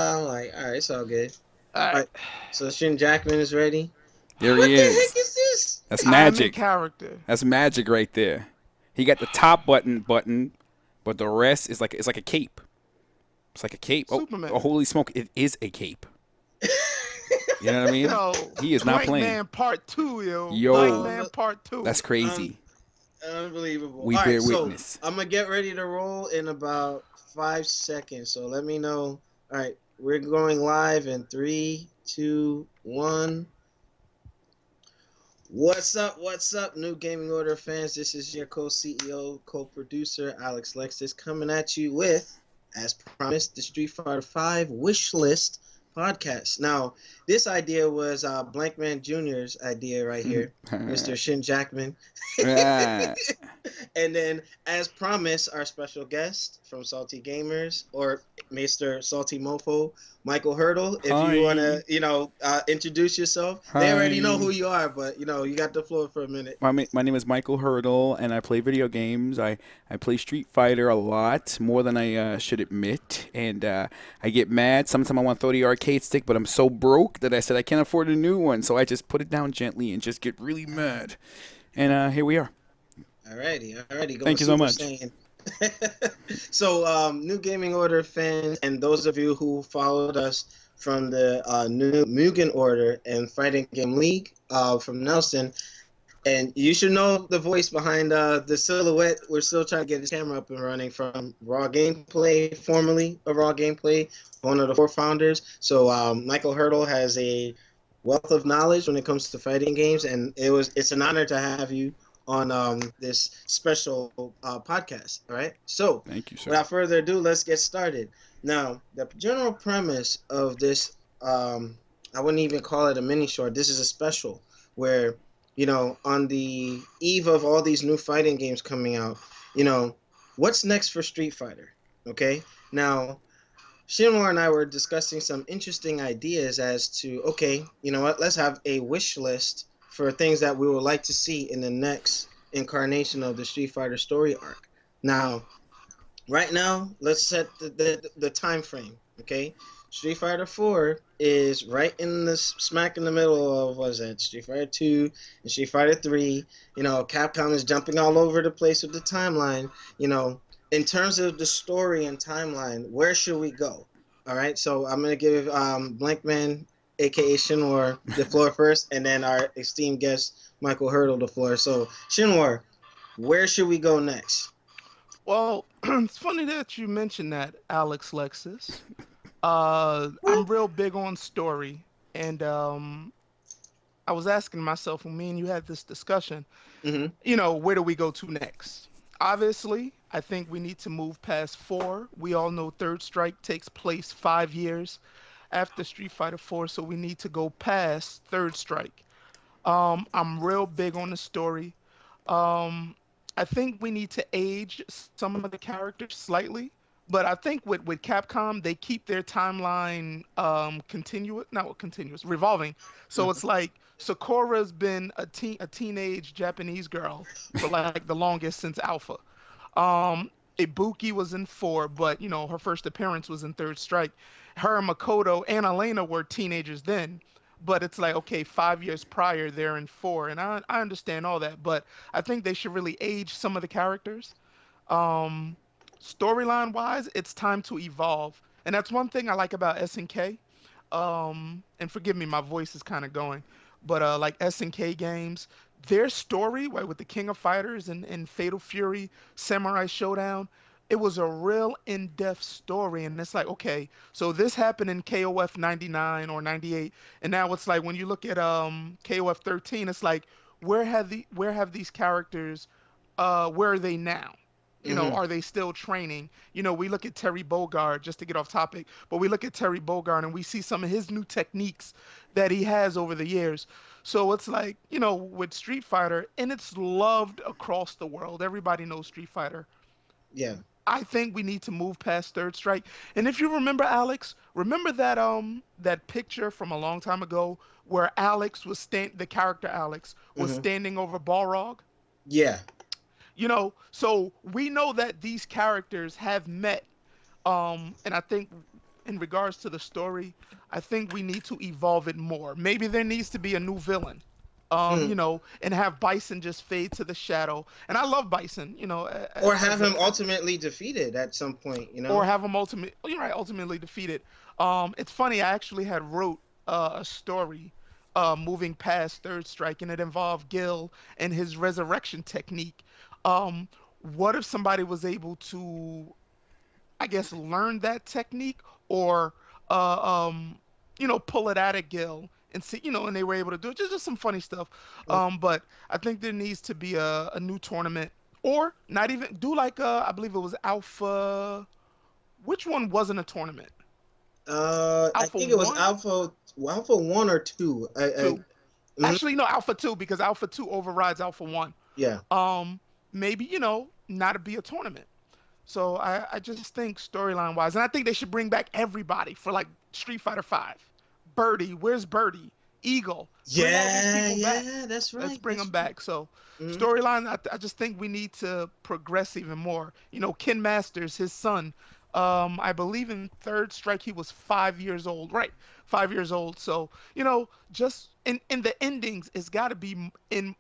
I'm like, all right, it's all good. All All right. right, so Shin Jackman is ready. There What he the heck is. is this? That's I'm in magic. character. That's magic right there. He got the top button, but the rest is like it's like a cape. It's like a cape. Oh, Superman. holy smoke! It is a cape. You know what I mean? Yo, He is not Blank playing. Man Part 2, yo. Blank Yo, Man Part 2. that's um, crazy. unbelievable. We All right, bear so witness. I'm gonna get ready to roll in about 5 seconds. So let me know. All right, we're going live in three, two, one. What's up? What's up, New Gaming Order fans? This is your co-CEO, co-producer Alex Lexus coming at you with, as promised, the Street Fighter V wish list podcast. Now, this idea was Blankman Jr.'s idea right here, Mr. Shin Jackman. Ah, And then, as promised, our special guest from Salty Gamers, or Mr. Salty Mofo, Michael Hurdle. If you want hi, to, introduce yourself, they already know who hi. you are, but you got the floor for a minute. My name is Michael Hurdle, and I play video games. I play Street Fighter a lot, more than I should admit. And I get mad. Sometimes I want to throw the arcade stick, but I'm so broke that I said I can't afford a new one. So I just put it down gently and just get really mad. And here we are. Alrighty, going Thank you so Super much. Saiyan. So, New Gaming Order fans, and those of you who followed us from the new Mugen Order and Fighting Game League from Nelson, and you should know the voice behind the silhouette. We're still trying to get his camera up and running from Raw Gameplay, formerly of Raw Gameplay, one of the four founders. So Michael Hurdle has a wealth of knowledge when it comes to fighting games, and it's an honor to have you on this special podcast. All right. So Thank you, sir. without further ado, let's get started. Now, the general premise of this, I wouldn't even call it a mini short. This is a special where on the eve of all these new fighting games coming out, you know, what's next for Street Fighter? Okay. Now, Shinwar and I were discussing some interesting ideas as to, okay, you know what, let's have a wish list for things that we would like to see in the next incarnation of the Street Fighter story arc. Now, right now, let's set the time frame. Okay, Street Fighter 4 is right in the smack in the middle of what is it? Street Fighter 2 and Street Fighter 3. Capcom is jumping all over the place with the timeline. In terms of the story and timeline, where should we go? All right, so I'm gonna give Blankman, aka Shinwar, the floor first, and then our esteemed guest Michael Hurdle the floor. So Shinwar, where should we go next? Well, it's funny that you mentioned that, Alex Lexus. I'm real big on story, and I was asking myself when me and you had this discussion, Mm-hmm. where do we go to next? Obviously, I think we need to move past 4. We all know Third Strike takes place 5 years after Street Fighter 4, so we need to go past Third Strike. I'm real big on the story. Um, I think we need to age some of the characters slightly, but I think with Capcom they keep their timeline continuous, not continuous, revolving. So it's like Sakura's been a teenage Japanese girl for like the longest since Alpha. Ibuki was in 4, but her first appearance was in Third Strike. Her and Makoto and Elena were teenagers then, but it's like, okay, 5 years prior they're in 4, and I understand all that, but I think they should really age some of the characters. um Storyline wise, it's time to evolve, and that's one thing I like about SNK. And forgive me, my voice is kind of going, but like SNK games, their story, right, with the King of Fighters and Fatal Fury, Samurai Showdown, it was a real in-depth story. And it's like, okay, so this happened in KOF 99 or 98, and now it's like when you look at KOF 13, it's like, where have these characters, where are they now? Mm-hmm. Are they still training? We look at Terry Bogard, just to get off topic, but we look at Terry Bogard and we see some of his new techniques that he has over the years. So it's like, with Street Fighter, and it's loved across the world. Everybody knows Street Fighter. Yeah. I think we need to move past Third Strike. And if you remember, Alex, remember that picture from a long time ago where the character Alex was Mm-hmm. standing over Balrog? Yeah. So we know that these characters have met, and I think in regards to the story, I think we need to evolve it more. Maybe there needs to be a new villain. Mm. And have Bison just fade to the shadow. And I love Bison, Or have as him a ultimately defeated at some point, you or know? have him ultimately defeated. It's funny. I actually had wrote a story, moving past Third Strike, and it involved Gil and his resurrection technique. Um, what if somebody was able to, I guess, learn that technique, or pull it out of Gil and see, and they were able to do it. Just some funny stuff. Mm. But I think there needs to be a new tournament, or not even do like I believe it was Alpha. Which one wasn't a tournament? I Alpha think it was 1, Alpha 1 or 2. 2. Mhm, Actually, no, Alpha 2, because Alpha 2 overrides Alpha 1. yeah. Um, Maybe, not to be a tournament. So I just think storyline wise, and I think they should bring back everybody for like Street Fighter 5. Birdie, where's Birdie? Eagle, bring all these Yeah, people back. yeah, that's Let's right. bring them That's right. back. So Mhm. storyline, I just think we need to progress even more. Ken Masters, his son, I believe in Third Strike he was 5 years old, right? 5 years old. So just in the endings, it's got to be in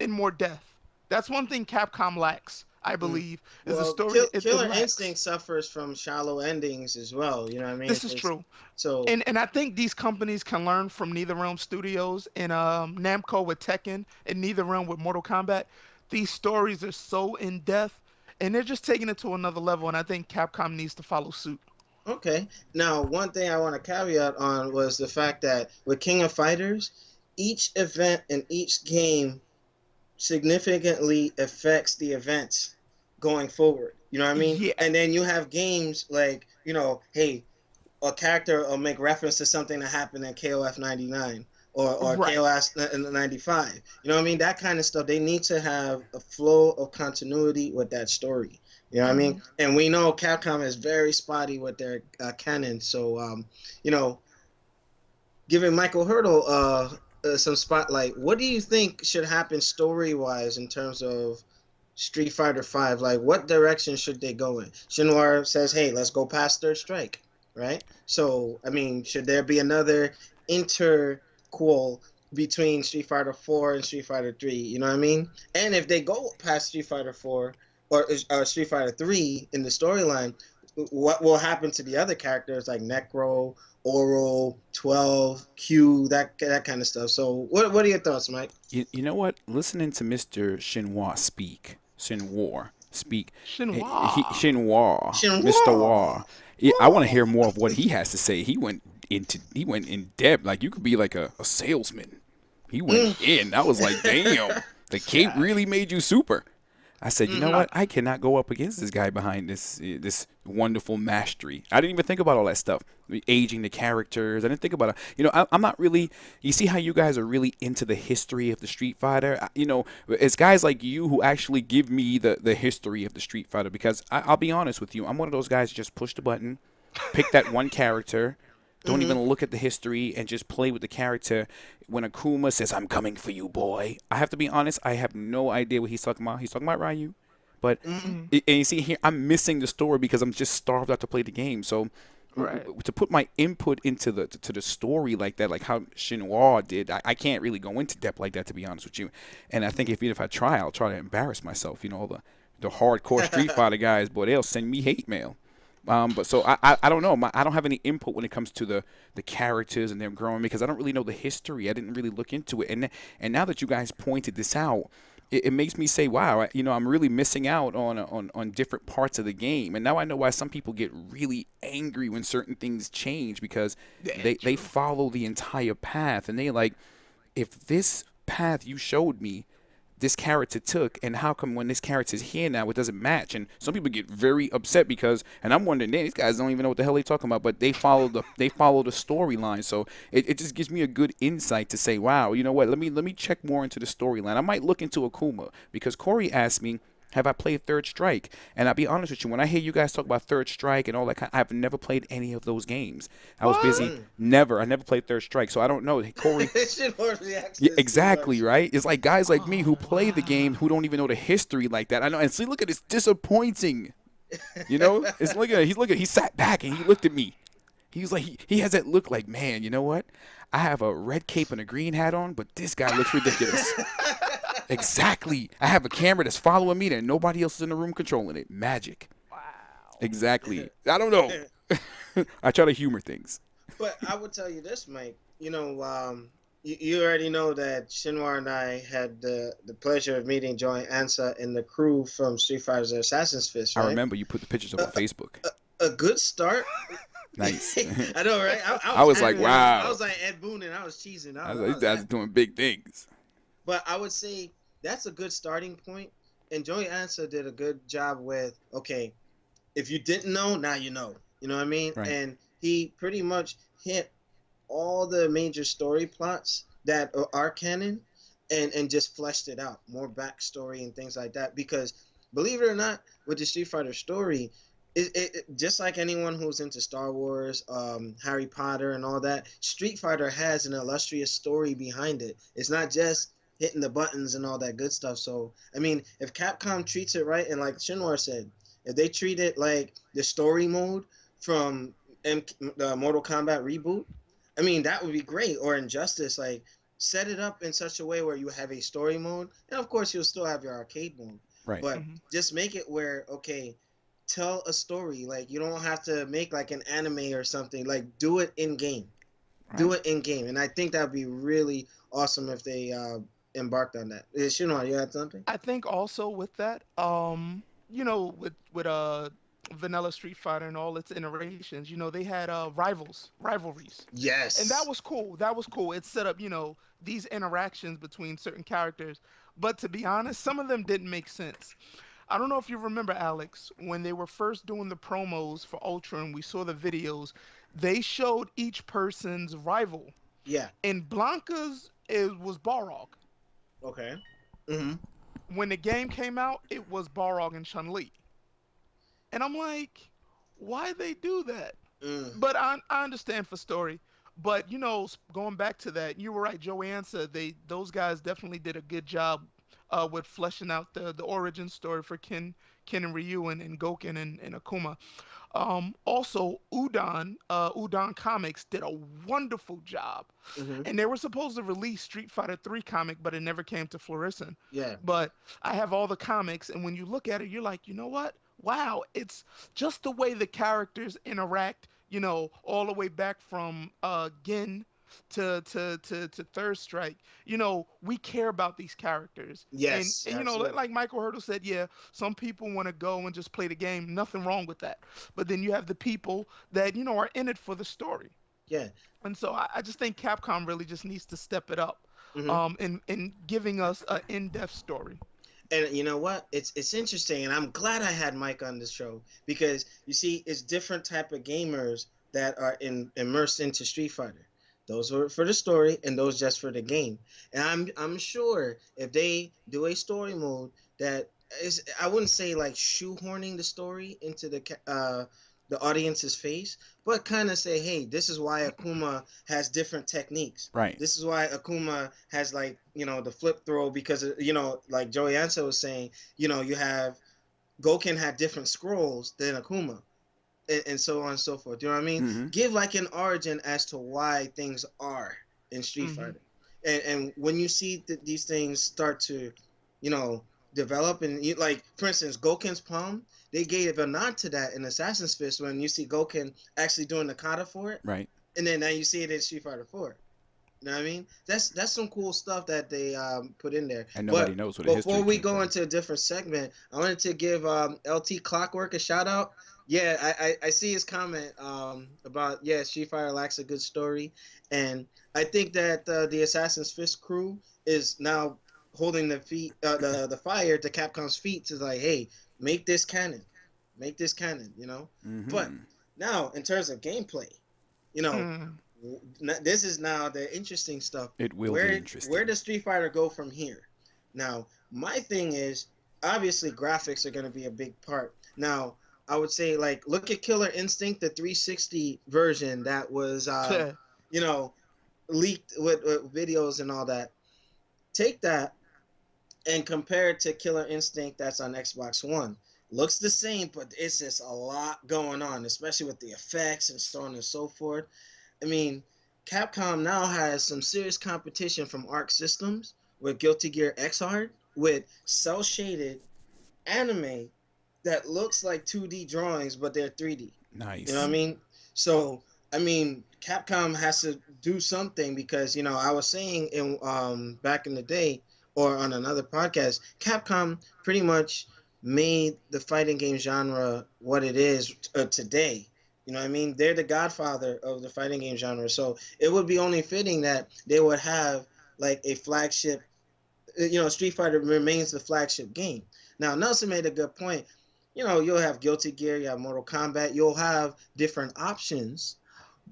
more depth. That's one thing Capcom lacks, I Mm. believe, is the Well, story. It Killer lacks. Instinct suffers from shallow endings as well. You know what I mean? This is 'Cause- true. so And I think these companies can learn from NetherRealm Studios and Namco with Tekken and NetherRealm with Mortal Kombat. These stories are so in depth, and they're just taking it to another level. And I think Capcom needs to follow suit. okay. Now, one thing I want to caveat on was the fact that with King of Fighters, each event in each game significantly affects the events going forward. You know what I mean? Yeah, And then you have games like, hey, a character will make reference to something that happened in KOF 99 or right. KOF 95. You know what I mean? That kind of stuff. They need to have a flow of continuity with that story. You know what I mean? Hmm. And we know Capcom is very spotty with their canon. So, you know, giving Michael Hurdle some spotlight. What do you think should happen story wise in terms of Street Fighter Five? Like, what direction should they go in? Shinwar says, "Hey, let's go past Third Strike." Right. So, I mean, should there be another interquel between Street Fighter Four and Street Fighter Three? You know what I mean? And if they go past Street Fighter Four or Street Fighter Three in the storyline, what will happen to the other characters like Necro, Oral, 12, Q, that kind of stuff. So, what are your thoughts, Mike? You know what? Listening to Mr. Shinwar speak, Shinwa. Shinwar, Mr. Shenhua. War. Yeah, I want to hear more of what he has to say. He went in depth. Like you could be like a salesman. He went Mm. in. I was like, damn, the cape Yeah. really made you super. I said, you know Mhm. Not what? I cannot go up against this guy behind this wonderful mastery. I didn't even think about all that stuff, aging the characters. I didn't think about it. I'm not really. You see how you guys are really into the history of the Street Fighter. It's guys like you who actually give me the history of the Street Fighter because I'll be honest with you. I'm one of those guys who just push the button, pick that one character, don't even Mhm. look at the history and just play with the character. When Akuma says, "I'm coming for you, boy," I have to be honest, I have no idea what he's talking about. He's talking about Ryu. But Mhm. mm, and you see here, I'm missing the story because I'm just starved out to play the game. So right. to put my input into the story like that, like how Shinwa did, I can't really go into depth like that to be honest with you. And I think if I try, I'll try to embarrass myself. The hardcore Street Fighter guys, boy, they'll send me hate mail. But so I don't know. I don't have any input when it comes to the characters and them growing because I don't really know the history. I didn't really look into it. And now that you guys pointed this out, it makes me say, wow, I'm really missing out on different parts of the game. And now I know why some people get really angry when certain things change because Yeah, they true. follow the entire path and they like, if this path you showed me this character took, and how come when this character's here now it doesn't match? And some people get very upset because, and I'm wondering, these guys don't even know what the hell they're talking about, but they follow the storyline. So it just gives me a good insight to say, wow, you know what? Let me check more into the storyline. I might look into Akuma because Corey asked me, have I played Third Strike? And I'll be honest with you, when I hear you guys talk about Third Strike and all that I've never played any of those games. I was What? busy. Mm. I never played Third Strike, so I don't know. Corey, Shinwar's yeah, reaction is too exactly, much. right? It's like guys like me who Oh play the game wow. who don't even know the history like that. I know, and see, look at it's disappointing. You know, it's he sat back and he looked at me. He was like, he has that look like, man, you know what? I have a red cape and a green hat on, but this guy looks ridiculous. Exactly. I have a camera that's following me, and nobody else is in the room controlling it. Magic. Wow. Exactly. I don't know. I try to humor things. But I would tell you this, Mike. You already know that Shinwar and I had the pleasure of meeting Joey Ansa and the crew from Street Fighter's Assassin's Fist, I right? remember you put the pictures up A, on Facebook. a good start. Nice. I know, right? I I was was like, happy. I wow. was like Ed Boon, and I was cheesing. I was like, I these was guys are happy. doing big things. But I would say that's a good starting point. And Joey Ansa did a good job with, okay, if you didn't know, now you know. You know what I mean? Right. And he pretty much hit all the major story plots that are canon, and just fleshed it out, more backstory and things like that. Because believe it or not, with the Street Fighter story, just like anyone who's into Star Wars, Harry Potter, and all that, Street Fighter has an illustrious story behind it. It's not just hitting the buttons and all that good stuff. So I mean, if Capcom treats it right, and like Shinwar said, if they treat it like the story mode from the Mortal Kombat reboot, I mean, that would be great. Or Injustice, like set it up in such a way where you have a story mode, and of course you'll still have your arcade mode, Right. but Hmm. just make it where, okay, tell a story. Like you don't have to make like an anime or something. Like do it in game, do Right. it in game, and I think that'd be really awesome if they embarked on that. Shino, you had something? I think also with that, with Vanilla Street Fighter and all its iterations, they had rivalries. And that Yes. was cool. That was cool. It set up, these interactions between certain characters. But to be honest, some of them didn't make sense. I don't know if you remember, Alex, when they were first doing the promos for Ultra and we saw the videos, they showed each person's rival. Yeah. And Blanca's it was Balrog. Okay. Mm-hmm. When the game came out, it was Balrog and Chun Li. And I'm like, why they do that? Mm. But I understand for story. But going back to that, you were right, Joanne. Those guys definitely did a good job with fleshing out the origin story for Ken and Ryu and Goken and Akuma. Also, Udon Comics did a wonderful job, Mm-hmm. and they were supposed to release Street Fighter 3 comic, but it never came to fruition. Yeah. But I have all the comics, and when you look at it, you're like, you know what? Wow, it's just the way the characters interact. All the way back from Gin to Third Strike. We care about these characters, and, Yes. and Absolutely. like Michael Hurdle said, yeah, some people want to go and just play the game. Nothing wrong with that. But then you have the people that are in it for the story. Yeah. And so I just think Capcom really just needs to step it up, Mm-hmm. in giving us an in-depth story. And you know what? It's interesting, and I'm glad I had Mike on the show because you see, it's different type of gamers that are immersed into Street Fighter. Those are for the story, and those just for the game. And I'm sure if they do a story mode that is, I wouldn't say like shoehorning the story into the audience's face, but kind of say, hey, this is why Akuma has different techniques. Right. This is why Akuma has, like, the flip throw, because like Joey Anso was saying, you have Goken had different scrolls than Akuma, and so on and so forth. You know what I mean? Mm-hmm. Give like an origin as to why things are in Street Hmm. Fighter, and when you see these things start to, you know, develop, and like for instance, Goken's palm, they gave a nod to that in Assassin's Fist when you see Goken actually doing the kata for it, Right. and then now you see it in Street Fighter 4. You know what I mean? That's some cool stuff that they put in there. And nobody But knows where the before history we came go from. into a different segment, I wanted to give LT Clockwork a shout out. Yeah, I see his comment about, yeah, Street Fighter lacks a good story, and I think that the Assassin's Fist crew is now holding the fire to Capcom's feet to, like, hey, make this canon, make this canon, But Mm-hmm. now in terms of gameplay, you know Mm. this is now the interesting stuff. It will get Where interesting. does Street Fighter go from here? Now, my thing is, obviously graphics are going to be a big part. Now, I would say, like, look at Killer Instinct, the 360 version that was you know leaked with videos and all that. Take that and compare it to Killer Instinct that's on Xbox One. looks the same, but it's just a lot going on, especially with the effects and so on and so forth. I mean, Capcom now has some serious competition from Arc Systems with Guilty Gear Xrd with cell shaded anime that looks like 2D drawings, but they're 3D. You know what I Nice. mean? So, I mean, Capcom has to do something because, I was saying in back in the day or on another podcast, Capcom pretty much made the fighting game genre what it is today. You know what I mean? They're the godfather of the fighting game genre. So it would be only fitting that they would have like a flagship. Street Fighter remains the flagship game. Now, Nelson made a good point. You'll have Guilty Gear, you have Mortal Kombat, you'll have different options.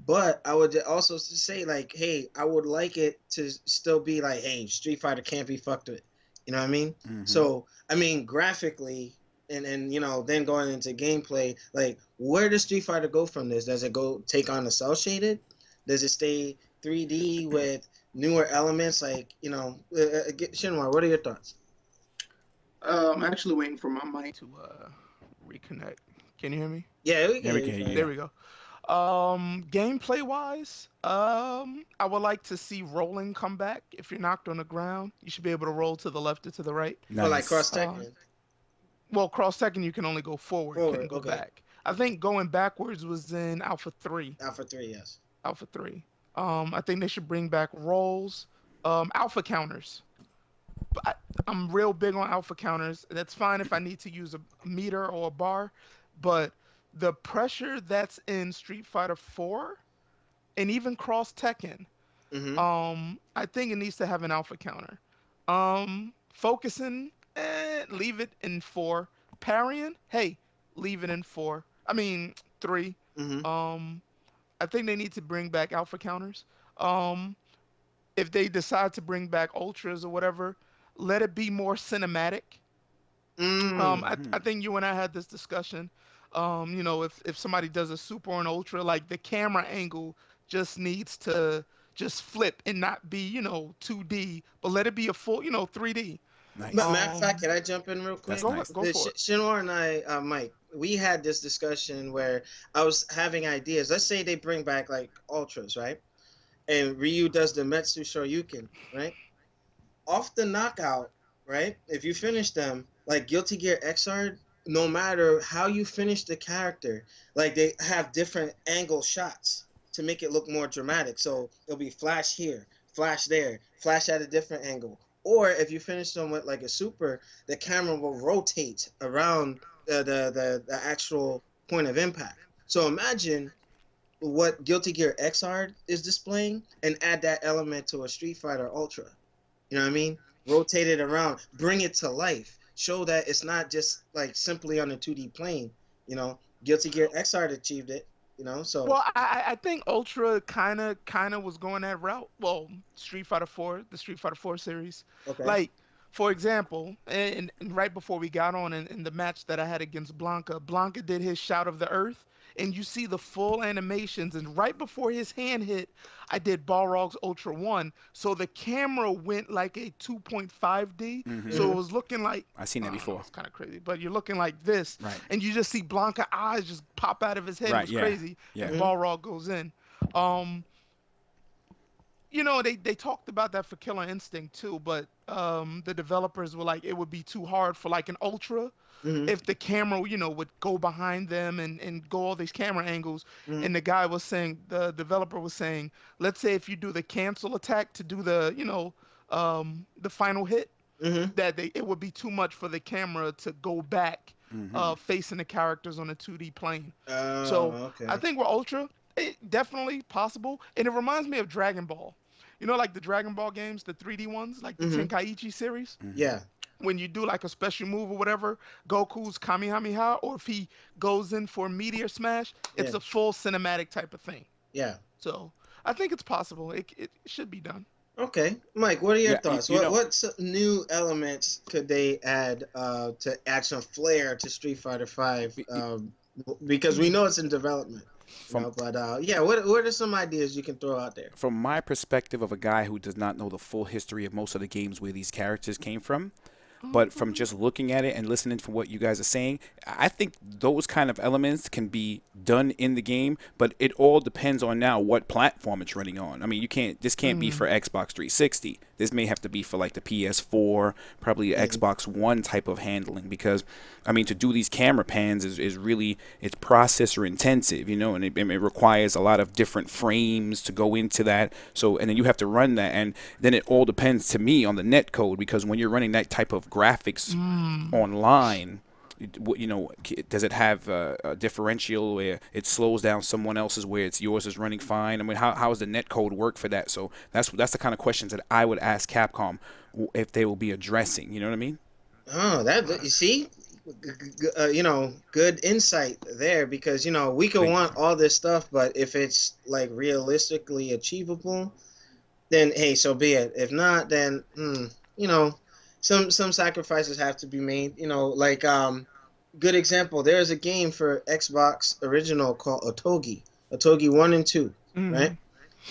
But I would also say, like, hey, I would like it to still be like, hey, Street Fighter can't be fucked with. You know what I mean? Mm-hmm. So, I mean, graphically, and then going into gameplay, like, where does Street Fighter go from this? Does it go take on the cell shaded? Does it stay 3D with newer elements? Like, Shinwar, what are your thoughts? I'm actually waiting for my mic to reconnect. Can you hear me? Yeah, we can Yeah, we hear you can hear fine. you. There we go. Gameplay wise, I would like to see rolling come back. If you're knocked on the ground, you should be able to roll to the left or to the right. Oh, like Nice. cross Tekken. Well, cross second you can only go forward, couldn't Forward, go okay. back. I think going backwards was in Alpha 3. Alpha 3, yes. Alpha 3. I think they should bring back rolls, alpha counters. But I'm real big on alpha counters. That's fine if I need to use a meter or a bar, but the pressure that's in Street Fighter 4 and even Cross Tekken, Mm-hmm. I think it needs to have an alpha counter. Focusing, leave it in 4. Parrying, hey, leave it in 4. I mean 3. Mm-hmm. Um, I think they need to bring back alpha counters. Um, if they decide to bring back ultras or whatever, let it be more cinematic. Mm. I think you and I had this discussion. If somebody does a super or an ultra, like the camera angle just needs to just flip and not be 2D, but let it be a full 3D. But Nice. matter of fact, Um, can I jump in real That's quick? go nice. go for it. Shinwar and I, Mike, we had this discussion where I was having ideas. Let's say they bring back like ultras, right? And Ryu does the Metsu Shoryuken, right? Off the knockout, right? If you finish them, like Guilty Gear Xrd, no matter how you finish the character, like they have different angle shots to make it look more dramatic. So it'll be flash here, flash there, flash at a different angle. Or if you finish them with like a super, the camera will rotate around the actual point of impact. So imagine what Guilty Gear Xrd is displaying and add that element to a Street Fighter Ultra. You know what I mean? Rotate it around, bring it to life. Show that it's not just like simply on a 2D plane. Guilty Gear Xrd achieved it. So Well, I think Ultra kind of was going that route. Well, Street Fighter 4, the Street Fighter 4 series. okay. Like, for example, and right before we got on in the match that I had against Blanca, Blanca did his Shout of the Earth, and you see the full animations. And right before his hand hit, I did Balrog's Ultra 1. So the camera went like a 2.5D. Mm-hmm. So it Mm-hmm. was looking like, I've seen that I don't know, before. it's kind of crazy, but you're looking like this, Right. and you just see Blanca eyes just pop out of his head. It Right. was Yeah. crazy, Yeah. and Mm-hmm. Balrog goes in. Um, they talked about that for Killer Instinct too, but the developers were like it would be too hard for like an Ultra Mm-hmm. if the camera, would go behind them and go all these camera angles. Mm-hmm. And the developer was saying, let's say if you do the cancel attack to do the final hit, Mm-hmm. that it would be too much for the camera to go back Mm-hmm. facing the characters on a 2D plane. So Oh, I okay. think with Ultra, it definitely possible. And it reminds me of Dragon Ball. Like the Dragon Ball games, the 3D ones, like the Mm-hmm. Tenkaichi series. Mm-hmm. Yeah. When you do like a special move or whatever, Goku's Kamehameha, or if he goes in for a Meteor Smash, it's Yeah. a full cinematic type of thing. Yeah. So I think it's possible. It should be done. Okay, Mike. What are your Yeah. thoughts? You know, What new elements could they add to add some flair to Street Fighter Five? Because we know it's in development. from But yeah, what are some ideas you can throw out there? from my perspective of a guy who does not know the full history of most of the games where these characters came from, But from just looking at it and listening to what you guys are saying, I think those kind of elements can be done in the game, but it all depends on now what platform it's running on. I mean, this can't be for Xbox 360. This may have to be for like the PS4, probably the Xbox One type of handling, because I mean, to do these camera pans is really, it's processor intensive, and it requires a lot of different frames to go into that. So, and then you have to run that, and then it all depends to me on the net code, because when you're running that type of graphics online, does it have a differential where it slows down someone else's where yours is running fine? I mean, how does the net code work for that? So that's the kind of questions that I would ask Capcom if they will be addressing. You know what I mean? Oh, that you see, good insight there, because we could Thank you, want sir. all this stuff, but if it's like realistically achievable, then hey, so be it. If not, then you know, some sacrifices have to be made. Like good example. There's a game for Xbox original called Otogi 1 and 2, right? Mm.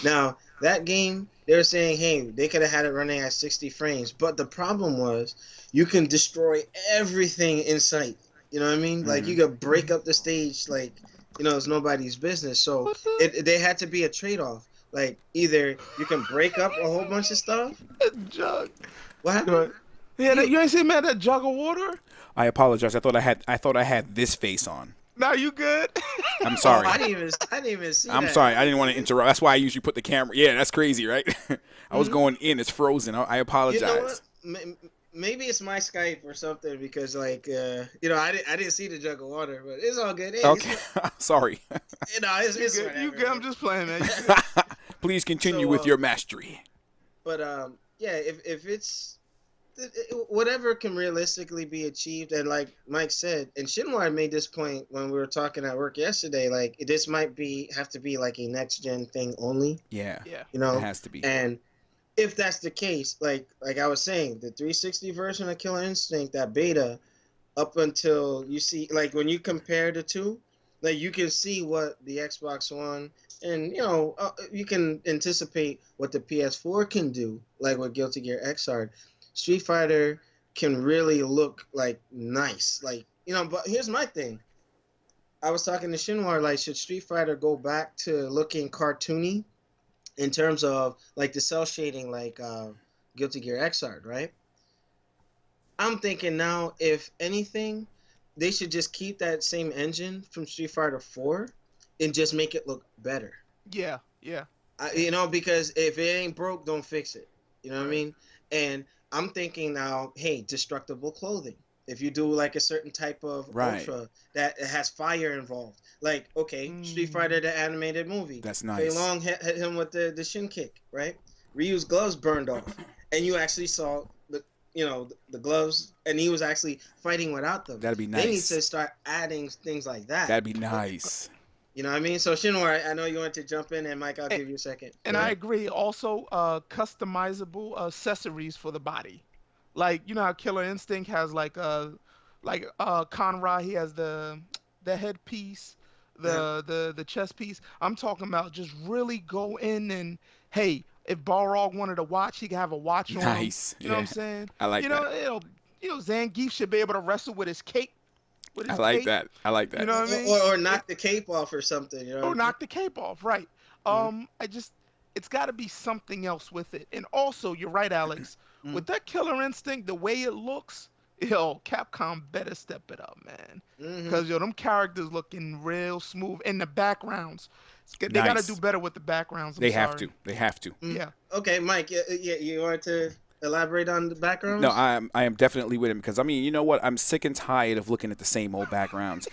Now, that game, they're saying, hey, they could have had it running at 60 frames, but the problem was you can destroy everything in sight. You know what I mean? Like, you Hmm. could break up the stage, like, it's nobody's business. So What the they had to be a trade off. Like, either you can break up a whole bunch of stuff. jug? What happened? Good. Yeah, You, you ain't seen me at that jug of water? I apologize. I thought I had this face on. Now you good? I'm oh, sorry. I didn't even see I'm that. sorry. I didn't want to interrupt. That's why I usually put the camera. Yeah, that's crazy, right? I was Hmm. going in. It's frozen. I You know what? apologize. Maybe it's my Skype or something, because like I didn't see the jug of water, but it's all good. Hey, Okay. Sorry. You it's good? You whatever, good? I'm man. just playing, man. You good? Please continue So with your mastery. but yeah, if it's whatever can realistically be achieved, and like Mike said, and Shinwar made this point when we were talking at work yesterday, like this might be have to be like a next gen thing only, Yeah, Yeah. you it know, has to be. and if that's the case, like I was saying, the 360 version of Killer Instinct, that beta, up until you see, like when you compare the two, like you can see what the Xbox One, and you can anticipate what the PS4 can do, like with Guilty Gear Xrd. Street Fighter can really look like nice, like but here's my thing. I was talking to Shinwar, like, should Street Fighter go back to looking cartoony in terms of like the cell shading, like Guilty Gear Xrd, right? I'm thinking now, if anything, they should just keep that same engine from Street Fighter 4 and just make it look better. Yeah. Yeah. I, Yeah. because if it ain't broke, don't fix it. You know what I Right. mean? And I'm thinking now, hey, destructible clothing. If you do like a certain type of Right. ultra that has fire involved, like okay, Street Fighter Mm. the animated movie, That's Fei nice. Long hit him with the shin kick, right? Ryu's gloves burned off, and you actually saw the gloves, and he was actually fighting without them. That'd be They need nice. to start adding things like that. That'd be nice. You know what I mean? So Shinwar, I know you want to jump in, and Mike, I'll And, give you a second. and Go I ahead. agree. Also, customizable accessories for the body. Like you know how Killer Instinct has like Conrad, he has the headpiece, Yeah. the chest piece. I'm talking about just really go in and hey, if Balrog wanted to watch, he could have a watch on him. Nice. You know what I'm Yeah. saying? I like You know, that. Zangief should be able to wrestle with I his like cape. that. I like You that. know what I Or, mean? or, or It knock the cape off or something. You know what or I'm saying? knock the cape off, right? Mm-hmm. I just it's got to be something else with it. And also, you're right, Alex. With that Killer Instinct, the way it looks, Capcom better step it up, man. Mm-hmm. Cause them characters looking real smooth in the backgrounds. They got to do Nice. better with the backgrounds. I'm They have to. sorry. They have to. Mm. Yeah. Okay, Mike. Yeah, you want to elaborate on the No, backgrounds? I am definitely with him, because I mean, you know what? I'm sick and tired of looking at the same old backgrounds.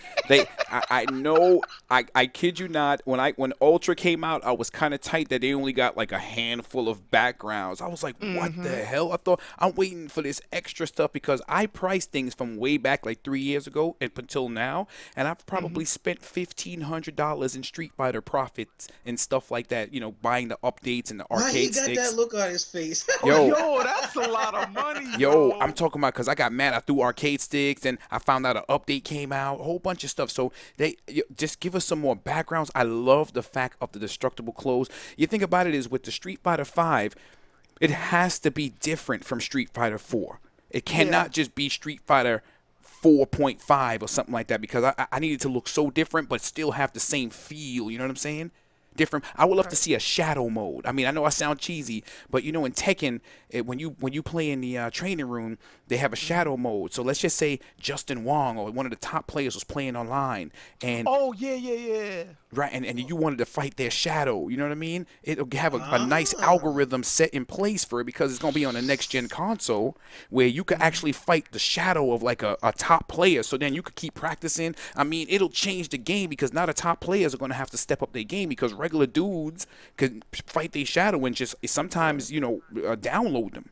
I know, I kid you not. When Ultra came out, I was kind of tight that they only got like a handful of backgrounds. I was like, what the Mm-hmm. hell? I thought I'm waiting for this extra stuff, because I priced things from way back like 3 years ago up until now, and I've Mm-hmm. probably spent $1,500 in Street Fighter profits and stuff like that. Buying the updates and the Why he arcade got that sticks. look on his face? Yo, Yo, that's a lot of money, Yo, I'm bro. talking about, because I got mad. I threw arcade sticks, and I found out an update came out, a whole bunch of stuff. So just give us some more backgrounds. I love the fact of the destructible clothes. You think about it, is with the Street Fighter 5, it has to be different from Street Fighter 4. It Yeah. cannot just be Street Fighter 4.5 or something like that because I need it to look so different but still have the same feel. You know what I'm saying? Different. I would love to Right. see a shadow mode. I mean, I know I sound cheesy, but you know, in Tekken, when you play in the training room, they have a Hmm. shadow mode. So let's just say Justin Wong or one of the top players was playing online, and Oh yeah, yeah, yeah. right, and you wanted to fight their shadow. You know what I mean? It'll have a nice Ah. algorithm set in place for it because it's gonna be on a next gen console where you could Hmm. actually fight the shadow of like a top player. So then you could keep practicing. I mean, it'll change the game because now the top players are gonna have to step up their game because regular dudes could fight their shadow and just sometimes download them.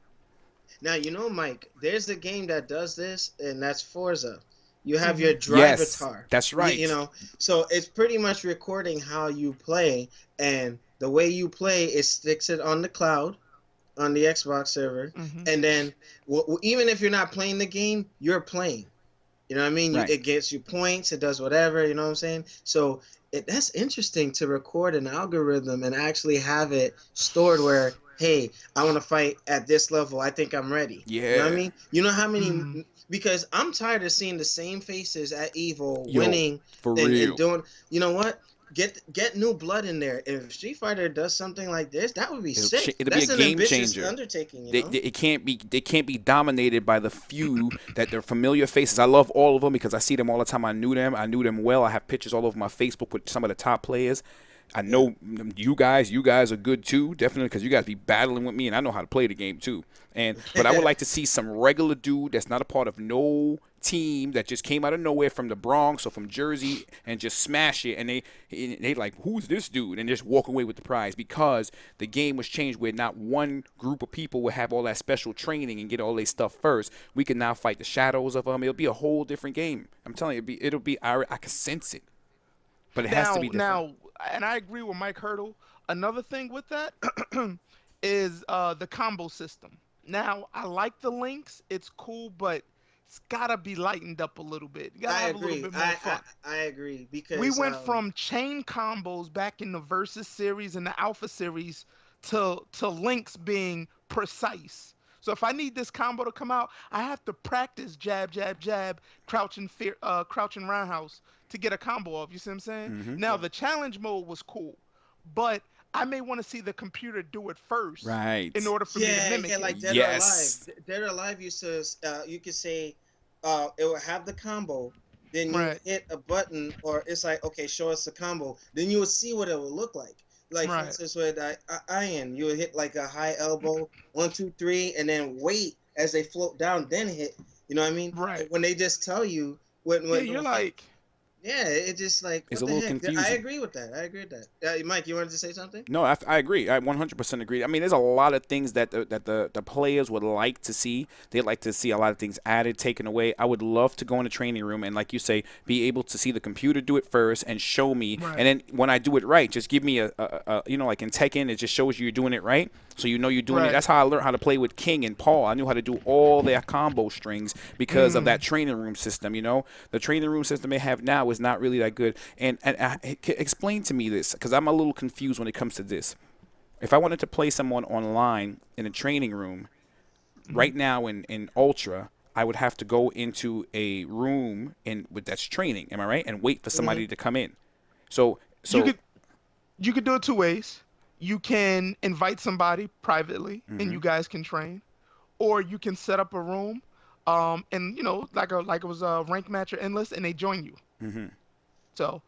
Now you know, Mike. There's a game that does this, and that's Forza. You have Hmm. your Yes, drivatar. that's You right. know, so it's pretty much recording how you play, and the way you play, it sticks it on the cloud on the Xbox server, Hmm. and then even if you're not playing the game, you're playing. You know what I mean? Right. It gets you points. It does whatever. You know what I'm saying? So that's interesting to record an algorithm and actually have it stored where, hey, I want to fight at this level. I think I'm ready. You know what I Yeah. mean? You know how many? Mm. Because I'm tired of seeing the same faces at Evo Yo, winning for and real. doing. You know what? Get new blood in there. If Street Fighter does something like this, that would be sick. It'll be a That's an game ambitious changer. undertaking. You They, know? they, it can't be they can't be dominated by the few that they're familiar faces. I love all of them because I see them all the time. I knew them. I knew them well. I have pictures all over my Facebook with some of the top players. I Yeah. know you guys. You guys are good too, definitely, because you guys be battling with me, and I know how to play the game too. But I would like to see some regular dude that's not a part of no team that just came out of nowhere from the Bronx or from Jersey and just smash it, and they like, who's this dude, and just walk away with the prize because the game was changed where not one group of people would have all that special training and get all their stuff first. We can now fight the shadows of them. It'll be a whole different game. I'm telling you, it'll be. I can sense it, but it has to Now, be different. now, and I agree with Mike Hurdle. Another thing with that is the combo system. Now, I like the links; it's cool, but it's gotta be lightened up a little bit. You gotta I have a little agree. bit more fun. I agree We because went from chain combos back in the Versus series and the Alpha series to links being precise. So if I need this combo to come out, I have to practice jab, jab, jab, crouching roundhouse to get a combo off. You see what I'm saying? Hmm. Now yeah. the challenge mode was cool, but I may want to see the computer do it first in Right. order for me to Yeah, yeah, mimic it. like Dead or Alive. Yes. Dead or Alive used to, you could say, it will have the combo, then you Right, hit a button, or it's like, okay, show us the combo. Then you would see what it would look like. Like for right, instance, with Iron, you would hit like a high elbow, 1, 2, 3, and then wait as they float down, then hit. You know what I mean? right. When they just tell you Yeah, when you're okay, like, yeah, it just like It's what a the little heck. I confusing. agree with that. I agree with that. Mike, you wanted to say something? No, I agree. I 100% agree. I mean, there's a lot of things that the players would like to see. They'd like to see a lot of things added, taken away. I would love to go in the training room and, like you say, be able to see the computer do it first and show me. And right, then when I do it right, just give me like in Tekken, it just shows you you're doing it right. So you know you're doing it. right. That's how I learned how to play with King and Paul. I knew how to do all their combo strings because of that Mm. training room system. The training room system they have now is not really that good. Explain to me this because I'm a little confused when it comes to this. If I wanted to play someone online in a training room Mhm. right now in Ultra, I would have to go into a room in with that's training. Am I right? And wait for Hmm. somebody to come in. So You so. could you could do it two ways. You can invite somebody privately and Hmm. you guys can train, or you can set up a room, and like it was a rank match or endless, and they join you. Hmm. So,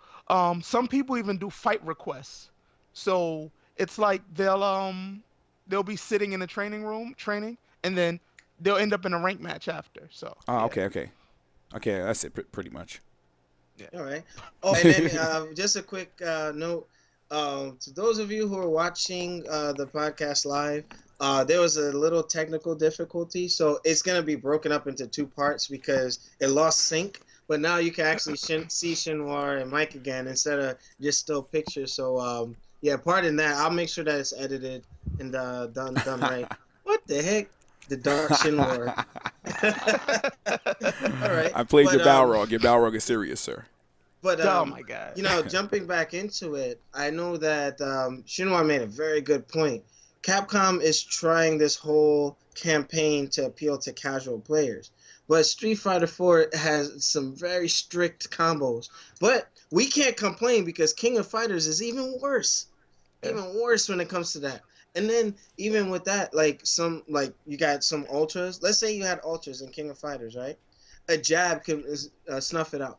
some people even do fight requests. So it's like they'll be sitting in a training room training, and then they'll end up in a rank match after. So Oh, yeah, okay. That's it, pretty much. yeah. All right. Oh, and then just a quick note to those of you who are watching the podcast live. There was a little technical difficulty, so it's gonna be broken up into two parts because it lost sync. But now you can actually see Shinwar and Mike again instead of just still pictures. So yeah, pardon that. I'll make sure that it's edited and done right. What the heck? The Dark Shinwar. All right, I played but your Balrog. Your Balrog is serious, sir. but Oh my God. jumping back into it, I know that Shinwar made a very good point. Capcom is trying this whole campaign to appeal to casual players. But Street Fighter 4 has some very strict combos. But we can't complain because King of Fighters is even worse. Yeah. Even worse when it comes to that. And then even with that, like you got some ultras. Let's say you had ultras in King of Fighters, right? A jab can snuff it out.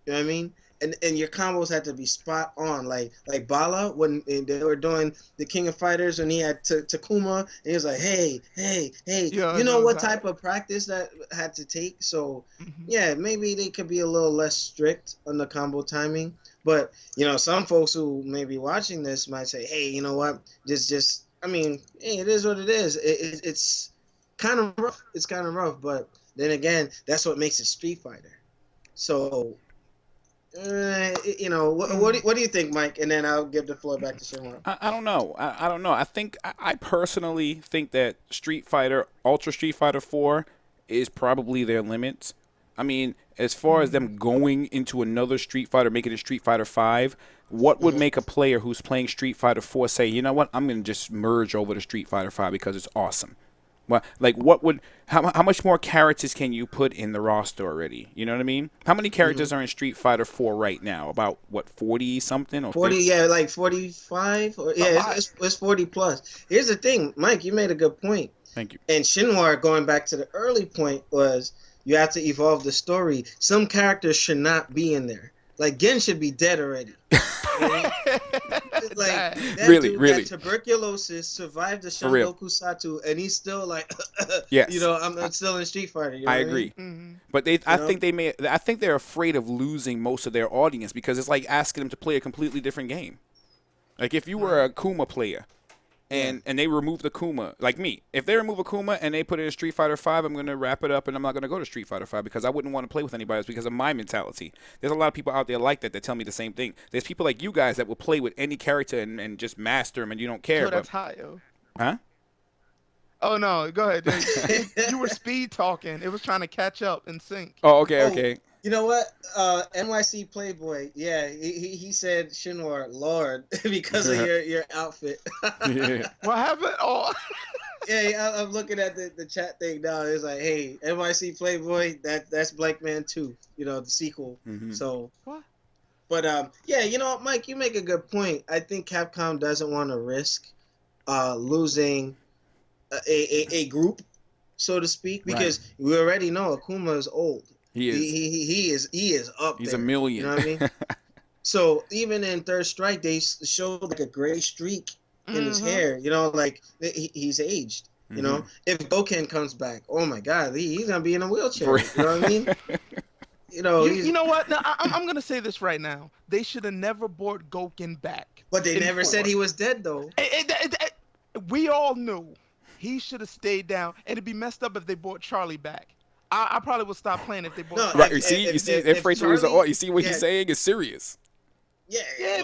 You know what I mean? And your combos had to be spot on. Like Bala when they were doing the King of Fighters when he had Takuma and he was like, hey, Yeah, I you know know what exactly. type of practice that had to take. So Hmm. yeah, maybe they could be a little less strict on the combo timing. But some folks who may be watching this might say, hey, you know what? Just I mean, hey, it is what it is. It's kind of rough. It's kind of rough, but then again, that's what makes it Street Fighter. So Mm. what do you think, Mike? And then I'll give the floor back to Shinwar. I don't know. I don't know. I personally think that Street Fighter, Ultra Street Fighter 4 is probably their limits. I mean, as far as Mm. them going into another Street Fighter, making it Street Fighter 5, what would Mm-hmm. make a player who's playing Street Fighter 4 say, you know what, I'm going to just merge over to Street Fighter 5 because it's awesome? Well, like, how much more characters can you put in the roster already? You know what I mean? How many Mm-hmm. characters are in Street Fighter 4 right now? About, what, 40 something or 40, 50? yeah, like 45, or A yeah, lot. it's 40 plus. Here's the thing, Mike, you made a good point. Thank you. And Shinwar, going back to the early point, was you have to evolve the story. Some characters should not be in there. Like Gen should be dead already. You know what I mean? Like Dang. that Really, dude got really, tuberculosis, survived the for real. Shangoku Satu, and he's still like, Yes, I'm still in Street Fighter. You I know what I mean? agree. Hmm. But You know? I think they're afraid of losing most of their audience because it's like asking them to play a completely different game. Like if you were Right. a Kuma player Yeah. and they remove the Kuma, like me, if they remove a Kuma and they put it in Street Fighter 5, I'm going to wrap it up and I'm not going to go to Street Fighter 5 because I wouldn't want to play with anybody else because of my mentality. There's a lot of people out there like that that tell me the same thing. There's people like you guys that will play with any character and just master them and you don't care, Yo, but that's hot, yo. huh? Oh no, go ahead. You were speed talking. It was trying to catch up and sync. Oh, okay, Oh, okay. you know what? NYC Playboy. Yeah, he said Shinwar Lord because of your outfit. Yeah. What happened? Oh. Yeah, I'm looking at the chat thing now. It's like, hey, NYC Playboy. That's Black Man 2. The sequel. Hmm. So, What? but yeah, Mike, you make a good point. I think Capcom doesn't want to risk losing a group, so to speak, Right. because we already know Akuma is old. He He, is. he, he he is up He's a there. You know million. what I mean? So even in Third Strike, they showed like a gray streak in his Mm-hmm. hair. Like he's aged. Hmm. If Goken comes back, oh my God, he's gonna be in a For wheelchair. You know what I mean? You He's. know what? Now, I'm gonna say this right now. They should have never brought Goken back But they in never said four. he was dead though. We all knew he should have stayed down, and it'd be messed up if they brought Charlie back. I probably would stop playing if they brought No, Right. Charlie You back. see, you see, that if phrase is Charlie, you see what he's yeah, saying is serious. yeah, Yeah,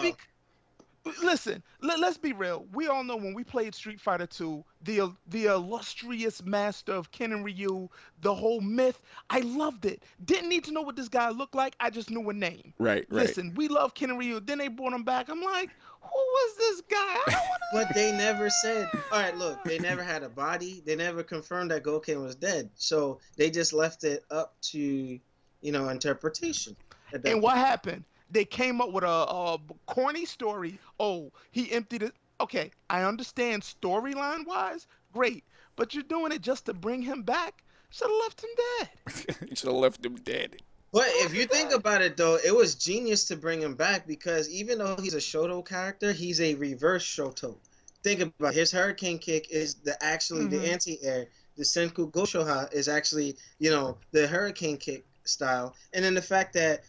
well, listen, let's be real. We all know when we played Street Fighter 2, the illustrious master of Ken and Ryu, the whole myth. I loved it. Didn't need to know what this guy looked like. I just knew a name. Right, right. Listen, we love Ken and Ryu. Then they brought him back. I'm like, who was this guy? I don't want but they never said. All right, look, they never had a body. They never confirmed that Goken was dead. So they just left it up to interpretation at to. that And point. what happened? They came up with a corny story. Oh, he emptied it. Okay, I understand storyline wise, great, but you're doing it just to bring him back. Should have left him dead. You should have left him dead. But Should have if left him you think dead. about it, though, it was genius to bring him back because even though he's a Shoto character, he's a reverse Shoto. Think about it. His Hurricane Kick is actually the Hmm. anti-air. The Senku Goshoha is actually the Hurricane Kick style. And then the fact that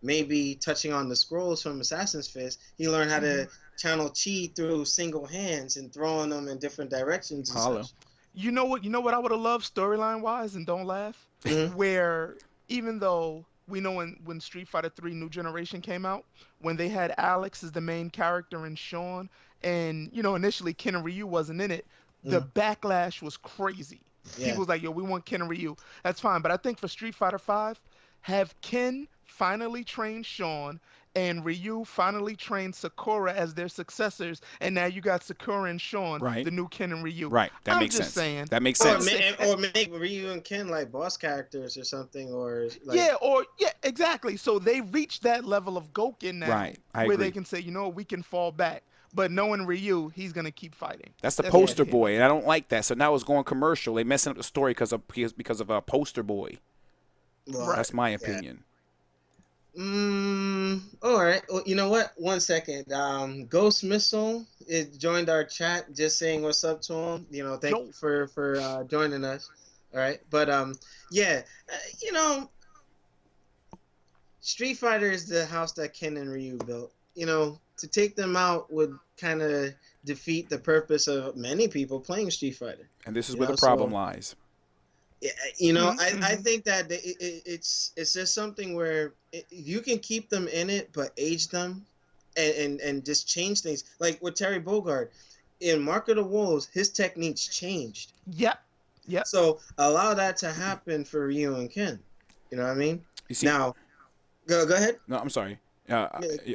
maybe touching on the scrolls from Assassin's Fist, he learned how Hmm. to channel chi through single hands and throwing them in different directions and Hollow. such. You know what? You know what I would have loved storyline wise, and don't laugh. Hmm. Where even though we know when Street Fighter 3 New Generation came out, when they had Alex as the main character and Sean, and initially Ken and Ryu wasn't in it, the Hmm. backlash was crazy. People Yeah. was like, "Yo, we want Ken and Ryu." That's fine, but I think for Street Fighter 5, have Ken finally train Sean, and Ryu finally trained Sakura as their successors, and now you got Sakura and Sean, Right. the new Ken and Ryu. Right. That I'm makes just sense. saying. That makes I'm Or just sense. saying. make Ryu and Ken like boss characters or something, or like Yeah, or yeah, exactly. So they reached that level of Goken now Right. I where they agree. can say, you know, we can fall back. But knowing Ryu, he's gonna keep fighting. That's the That's my yeah. poster opinion. boy, and I don't like that. So now it's going commercial. They messing up the story because of a poster boy. Well, That's Right. my yeah. opinion. All right. Well, you know what? One second. Ghost Missile it joined our chat, just saying what's up to him. Thank Yo. you for joining us. All right. But yeah. You know, Street Fighter is the house that Ken and Ryu built. To take them out would kind of defeat the purpose of many people playing Street Fighter. And this is You where the know, problem so lies. yeah, Hmm. I Hmm. think that it's just something where you can keep them in it, but age them, and just change things. Like with Terry Bogard in Mark of the Wolves, his techniques changed. Yep. Yep. So allow that to happen for Ryu and Ken. You know what I mean? You see? Now, go ahead. No, I'm sorry. Yeah,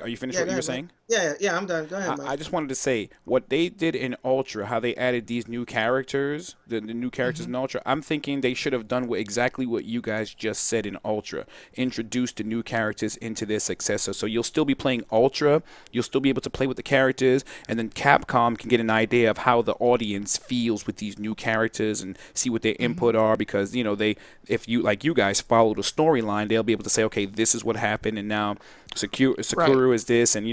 Are you finished yeah, what go you were ahead, Mike. saying? Yeah, I'm done. Go ahead, I Mike. just wanted to say what they did in Ultra, how they added these new characters, the new characters Hmm. in Ultra. I'm thinking they should have done exactly what you guys just said in Ultra, introduced the new characters into their successor. So you'll still be playing Ultra, you'll still be able to play with the characters, and then Capcom can get an idea of how the audience feels with these new characters and see what their Hmm. input are. Because if you like you guys follow the storyline, they'll be able to say, okay, this is what happened, and now Right. Sakura is this, and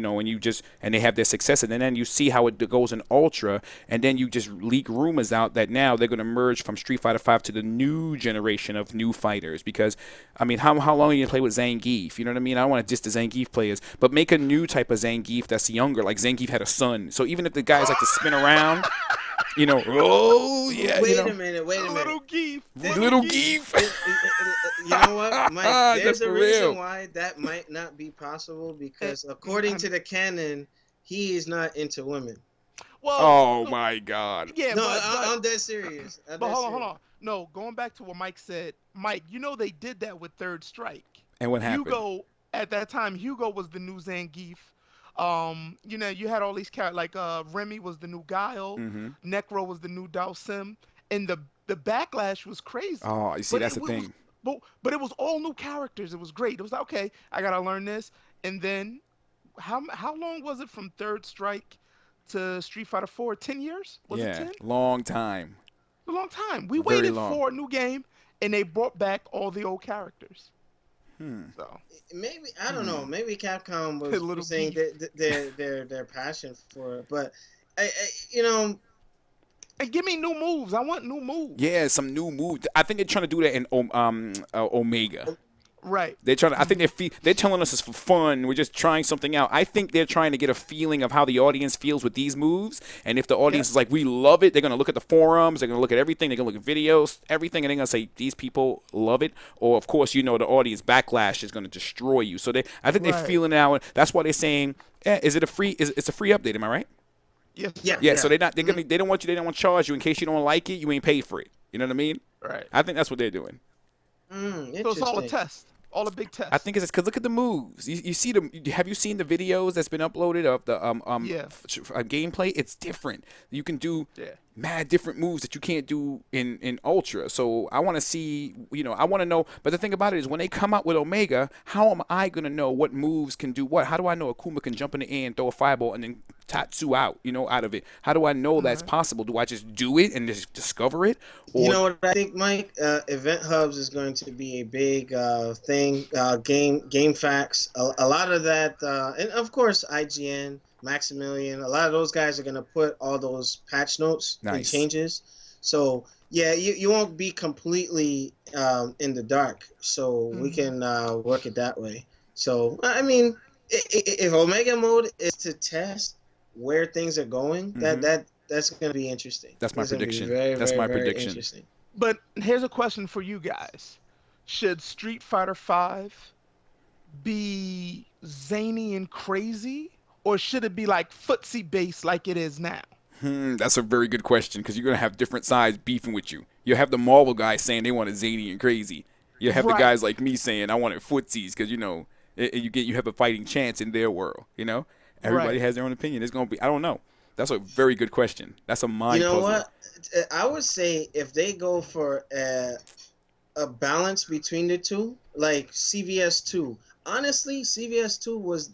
and they have their success, and then you see how it goes in Ultra, and then you just leak rumors out that now they're going to merge from Street Fighter V to the new generation of new fighters. Because I mean, how long are you gonna play with Zangief? You know what I mean? I don't want to diss the Zangief players, but make a new type of Zangief that's younger. Like Zangief had a son, so even if the guys like to spin around, oh yeah, Wait a minute. Wait a minute. Little Geef. Th- Little little Geef. Geef. You know what, Mike? That's There's a for reason real. why that might not be possible Eh, because according I'm, to the canon, he is not into women. well, Oh no, my God. yeah, No, but I'm dead serious. I'm but dead hold on, hold serious. on. No, going back to what Mike said, Mike, you know they did that with Third Strike. And what happened? Hugo at that time, Hugo was the new Zangief. You had all these characters like Remy was the new Guile, Mm-hmm. Necro was the new Dhalsim, and the backlash was crazy. Oh, you see, But that's it the was thing. but it was all new characters. It was great. It was like, okay, I gotta learn this. And then how long was it from Third Strike to Street Fighter 4? 10 years? Was it Yeah, 10? long time. A long time. We Very waited long. for a new game, and they brought back all the old characters. Hmm. So Maybe I don't know. Hmm. Maybe Capcom was little using Geef. their passion for it, but you know, And give me new moves. I want new Yeah, moves. some new move. I think they're trying to do that in Omega. Right. They're trying. I think Hmm. they're telling us it's for fun. We're just trying something out. I think they're trying to get a feeling of how the audience feels with these moves. And if the Yep. audience is like, we love it, they're gonna look at the forums. They're gonna look at everything. They're gonna look at videos, everything, and they're gonna say these people love it. Or of course, the audience backlash is gonna destroy you. So I think they're Right. feeling it out. That's why they're saying, is it a free? It's a free update? Am I right? Yes, yeah, sir. Yeah. So yeah. they're not. Mhm. They don't want you. They don't want to charge you in case you don't like it. You ain't paid for it. You know what I mean? Right. I think that's what they're doing. So it's all a Interesting. test. All a big I test. think it's because look at the moves. You see them. Have you seen the videos that's been uploaded of the Yeah. gameplay? It's different. You can do Yeah. mad different moves that you can't do in Ultra. So I want to see. I want to know. But the thing about it is, when they come out with Omega, how am I gonna know what moves can do what? How do I know Akuma can jump in the air and throw a fireball and then Tatsu out? Out of it. How do I know All that's right. possible? Do I just do it and just discover it, You or know what I think, Mike? Event hubs is going to be a big thing. Game facts. A lot of that, and of course, IGN, Maximilian. A lot of those guys are going to put all those patch notes and nice? changes. So yeah, you won't be completely in the dark. So we Hmm. can work it that way. So I mean, if Omega mode is to test where things are going, Mm-hmm. that's going to be interesting. That's my It's going to be prediction. very, That's very, my very prediction. interesting. But here's a question for you guys: should Street Fighter 5 be zany and crazy, or should it be like footsie based like it is now? That's a very good question because you're gonna have different sides beefing with you. You'll have the Marvel guys saying they want it zany and crazy. You'll have the Right. guys like me saying I want it footsies because You have a fighting chance in their world. Everybody Right. has their own opinion. It's gonna be I don't know. That's a very good question. That's a You mind know puzzler. what? I would say if they go for a balance between the two, like CVS 2. Honestly, CVS 2 was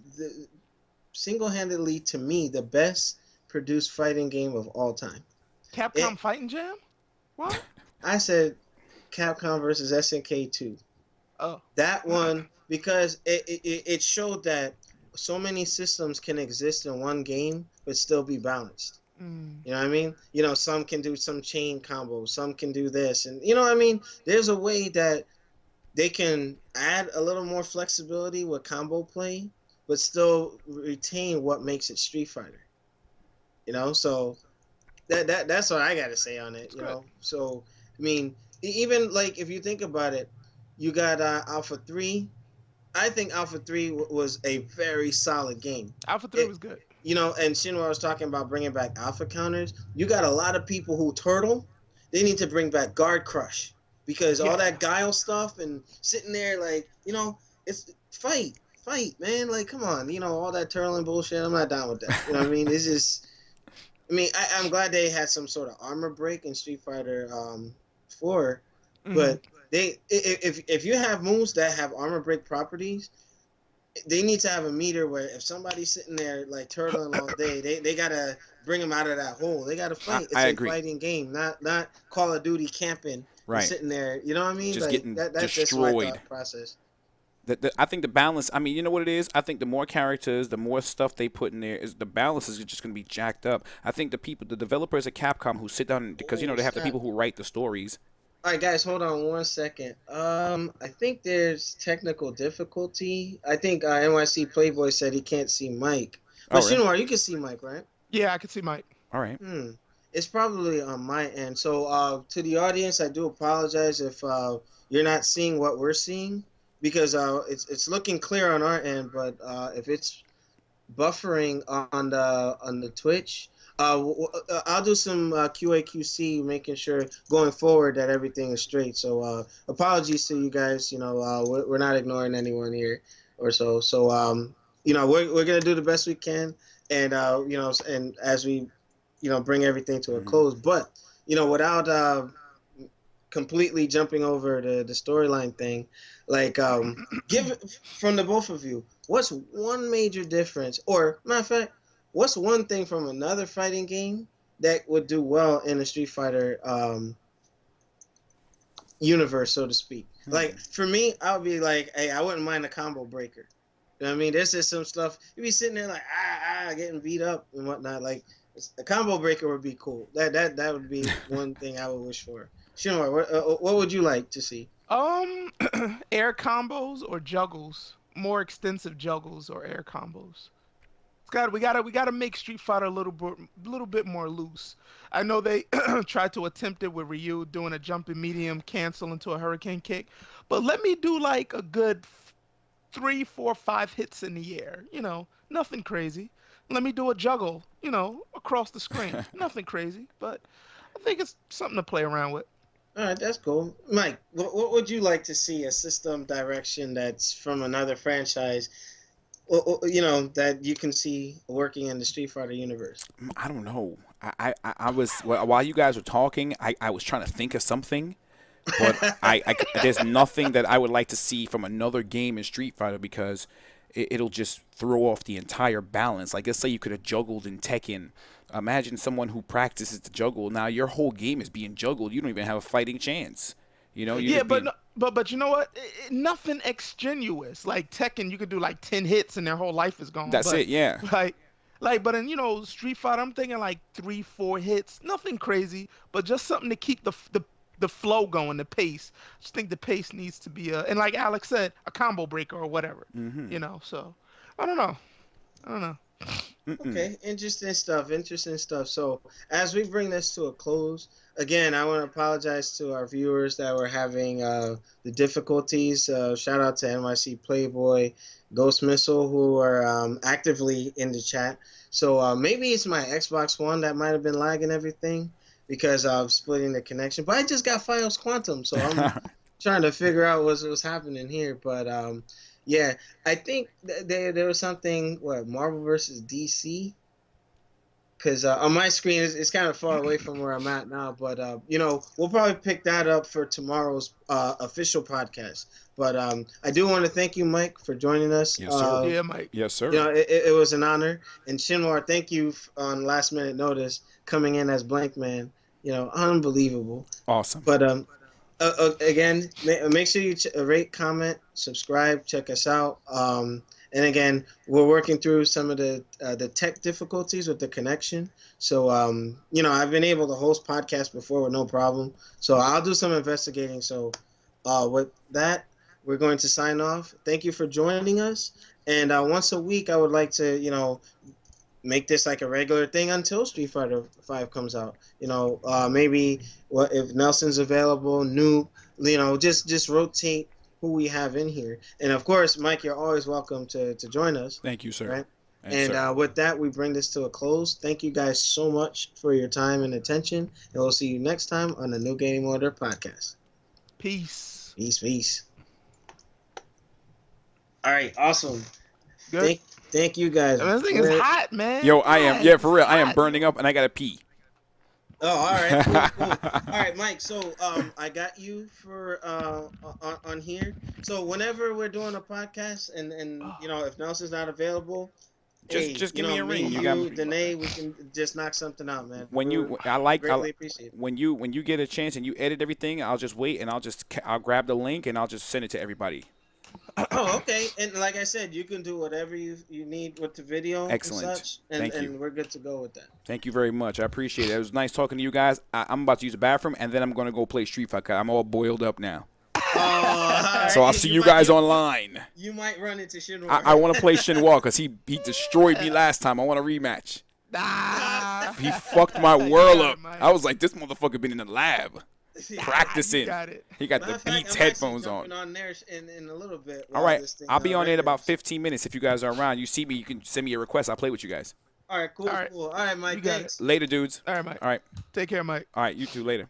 single-handedly to me the best produced fighting game of all time. Capcom It Fighting Jam? What? I said Capcom versus SNK 2. Oh. That one because it showed that so many systems can exist in one game but still be balanced. Mm. You know what I mean? Some can do some chain combos, some can do this, and you know what I mean. There's a way that they can add a little more flexibility with combo play, but still retain what makes it Street Fighter. So that's what I got to say on it. It's good. So I mean, even like if you think about it, you got Alpha 3. I think Alpha 3 was a very solid game. Alpha 3 It, was good. and Shinwar was talking about bringing back Alpha counters. You got a lot of people who turtle. They need to bring back Guard Crush because all Yeah. that guile stuff and sitting there like it's fight, man. Like, come on, all that turtling bullshit. I'm not down with that. You know what I mean? It's just I'm glad they had some sort of armor break in Street Fighter 4, Mm. but if you have moves that have armor break properties, they need to have a meter where if somebody's sitting there like turtling all day, they gotta bring them out of that hole. They gotta I, fight. I It's a agree. fighting game, not Call of Duty camping and Right. sitting there. You know what I mean? Just Like getting that's just my destroyed. thought process. I think the balance. I mean, you know what it is. I think the more characters, the more stuff they put in there, is the balance is just going to be jacked up. I think the developers at Capcom who sit down because Oh they have the snap! people who write the stories. All right, guys, hold on 1 second. I think there's technical difficulty. I think NYC Playboy said he can't see Mike, but Oh, really? Shinwar, you can see Mike, right? Yeah, I could see Mike. All right. Hmm. It's probably on my end. So, to the audience, I do apologize if you're not seeing what we're seeing because it's looking clear on our end, but if it's buffering on the Twitch. I'll do some QAQC, making sure going forward that everything is straight. So apologies to you guys. We're not ignoring anyone here or so. So we're gonna do the best we can, and and as we bring everything to a Mm-hmm. close, but without completely jumping over the storyline thing, like give from the both of you, what's one major difference, or matter of fact, what's one thing from another fighting game that would do well in a Street Fighter universe, so to speak? Like Hmm. for me, I would be like, hey, I wouldn't mind a combo breaker. You know what I mean? There's just some stuff you be sitting there like getting beat up and whatnot. Like a combo breaker would be cool. That would be one thing I would wish for. Sure. What would you like to see? Um, air combos or juggles? More extensive juggles or air combos? We gotta make Street Fighter a little bit more loose. I know they tried to attempt it with Ryu doing a jumping medium cancel into a hurricane kick, but let me do like a good three, four, 5 hits in the air. Nothing crazy. Let me do a juggle. Across the screen. Nothing crazy, but I think it's something to play around with. All right, that's cool. Mike, what would you like to see a system direction that's from another franchise, that you can see working in the Street Fighter universe? I don't know. I was while you guys were talking, I was trying to think of something, but there's nothing that I would like to see from another game in Street Fighter because it'll just throw off the entire balance. Like let's say you could have juggled in Tekken. Imagine someone who practices to juggle. Now your whole game is being juggled. You don't even have a fighting chance. You're Yeah, just but being. no, but you know what? Nothing extraneous. Like Tekken, you could do like 10 hits and their whole life is gone. That's But it. Yeah. like, but in Street Fighter, I'm thinking like 3, 4 hits. Nothing crazy, but just something to keep the flow going, the pace. Just think the pace needs to be and like Alex said, a combo breaker or whatever. Mm-hmm. So I don't know. I don't know. Mm-mm. Okay, interesting stuff. Interesting stuff. So, as we bring this to a close, again, I want to apologize to our viewers that were having the difficulties. Shout out to NYC Playboy, Ghost Missile, who are actively in the chat. So, maybe it's my Xbox One that might have been lagging everything because of splitting the connection. But I just got Files Quantum, so I'm trying to figure out what's happening here. But Yeah, I think there was something, what, Marvel versus DC, because on my screen it's kind of far away from where I'm at now. But we'll probably pick that up for tomorrow's official podcast. But I do want to thank you, Mike, for joining us. Yes, sir. Yeah, Mike. Yes, sir. It was an honor. And Shinwar, thank you on last minute notice coming in as Blank Man. Unbelievable. Awesome. But again, make sure you rate, comment, subscribe, check us out. And again, we're working through some of the tech difficulties with the connection. So I've been able to host podcasts before with no problem. So I'll do some investigating. So with that, we're going to sign off. Thank you for joining us. And once a week, I would like to make this like a regular thing until Street Fighter 5 comes out. Maybe what if Nelson's available, new, just rotate who we have in here. And of course, Mike, you're always welcome to join us. Thank you, sir. Right? Thanks, And with that, we bring this to a close. Thank you guys so much for your time and attention. And we'll see you next time on the New Gaming Order podcast. Peace. Peace. All right, awesome. Good. Thank you guys. This thing is hot, man. Yo, I am. Hot. Yeah, for real. It's I am hot. burning up, and I gotta pee. Oh, all right, cool. All right, Mike. So, I got you for on here. So, whenever we're doing a podcast, and if Nelson's not available, just give me a ring. You got Danae, we can just knock something out, man. Greatly appreciate it. when you get a chance and you edit everything, I'll just wait and I'll grab the link and I'll just send it to everybody. Oh, okay. And like I said, you can do whatever you need with the video. Excellent. And such, Thank you. And we're good to go with that. Thank you very much. I appreciate it. It was nice talking to you guys. I'm about to use the bathroom and then I'm gonna go play Street Fighter. I'm all boiled up now. So I'll see you guys online. You might run into Shinwar. I want to play Shinwar because he destroyed me last time. I want a rematch. Nah. He fucked my world up. I was like, this motherfucker been in the lab practicing. You got it. He got the Beats headphones on. There in a little bit. All right, I'll be on it in about 15 minutes. If you guys are around, you see me, you can send me a request. I'll play with you guys. All right, cool. All right, Mike. You got Thanks. Later, dudes. All right, Mike. All right. Take care, Mike. All right, you two later.